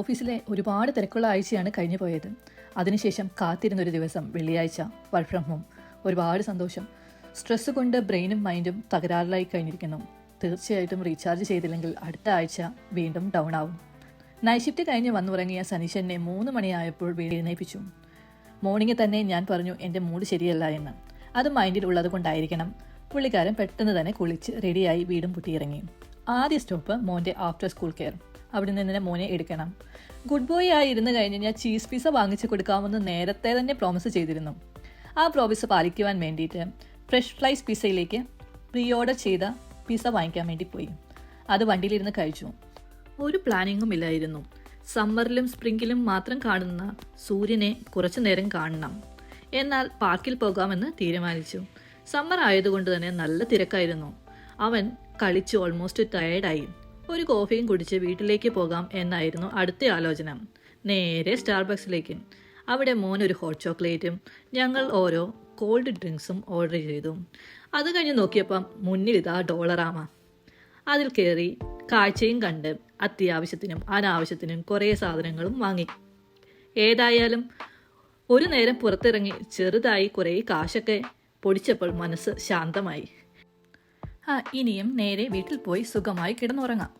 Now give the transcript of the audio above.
ഓഫീസിലെ ഒരുപാട് തിരക്കുള്ള ആഴ്ചയാണ് കഴിഞ്ഞു പോയത്. അതിനുശേഷം കാത്തിരുന്നൊരു ദിവസം വെള്ളിയാഴ്ച, വർക്ക് ഫ്രം ഹോം. ഒരുപാട് സന്തോഷം. സ്ട്രെസ് കൊണ്ട് ബ്രെയിനും മൈൻഡും തകരാറിലായി കഴിഞ്ഞിരിക്കുന്നു. തീർച്ചയായിട്ടും റീചാർജ് ചെയ്തില്ലെങ്കിൽ അടുത്ത ആഴ്ച വീണ്ടും ഡൗൺ ആവും. നൈറ്റ് ഷിഫ്റ്റ് കഴിഞ്ഞ് വന്നുറങ്ങിയ സനീഷനെ 3 മണിയായപ്പോൾ എഴുന്നേൽപ്പിച്ചു. മോർണിംഗ് തന്നെ ഞാൻ പറഞ്ഞു എൻ്റെ മൂഡ് ശരിയല്ല എന്ന്. അത് മൈൻഡിൽ ഉള്ളത് കൊണ്ടായിരിക്കണം. പുള്ളിക്കാരൻ പെട്ടെന്ന് തന്നെ കുളിച്ച് റെഡിയായി വീടും പൂട്ടിയിറങ്ങി. ആദ്യ സ്റ്റോപ്പ് മോൻ്റെ ആഫ്റ്റർ സ്കൂൾ കെയർ. അവിടെ നിന്ന് മോനെ എടുക്കണം. ഗുഡ് ബോയ് ആയി ഇരുന്ന് കഴിഞ്ഞ് ഞാൻ ചീസ് പിസ്സ വാങ്ങിച്ചു കൊടുക്കാമെന്ന് നേരത്തെ തന്നെ പ്രോമിസ് ചെയ്തിരുന്നു. ആ പ്രോമിസ് പാലിക്കുവാൻ വേണ്ടിയിട്ട് ഫ്രഷ് ഫ്ലൈസ് പിസ്സയിലേക്ക് പ്രീ ഓർഡർ ചെയ്ത പിസ്സ വാങ്ങിക്കാൻ വേണ്ടി പോയി. അത് വണ്ടിയിലിരുന്ന് കഴിച്ചു. ഒരു പ്ലാനിങ്ങും ഇല്ലായിരുന്നു. സമ്മറിലും സ്പ്രിംഗിലും മാത്രം കാണുന്ന സൂര്യനെ കുറച്ചു നേരം കാണണം. എന്നാൽ പാർക്കിൽ പോകാമെന്ന് തീരുമാനിച്ചു. സമ്മർ ആയതുകൊണ്ട് തന്നെ നല്ല തിരക്കായിരുന്നു. അവൻ കളിച്ച് ഓൾമോസ്റ്റ് ടയേർഡായി. ഒരു കോഫിയും കുടിച്ച് വീട്ടിലേക്ക് പോകാം എന്നായിരുന്നു അടുത്ത ആലോചന. നേരെ സ്റ്റാർബക്സിലേക്ക്. അവിടെ മോൻ ഒരു ഹോട്ട് ചോക്ലേറ്റും ഞങ്ങൾ ഓരോ കോൾഡ് ഡ്രിങ്ക്സും ഓർഡർ ചെയ്തു. അത് കഴിഞ്ഞ് നോക്കിയപ്പം മുന്നിൽ ഇതാ ഡോളറാമ. അതിൽ കയറി കാഴ്ചയും കണ്ട് അത്യാവശ്യത്തിനും അനാവശ്യത്തിനും കുറേ സാധനങ്ങളും വാങ്ങി. ഏതായാലും ഒരു നേരം പുറത്തിറങ്ങി ചെറുതായി കുറേ കാശൊക്കെ പൊടിച്ചപ്പോൾ മനസ്സ് ശാന്തമായി. ഇനിയും നേരെ വീട്ടിൽ പോയി സുഖമായി കിടന്നുറങ്ങാം.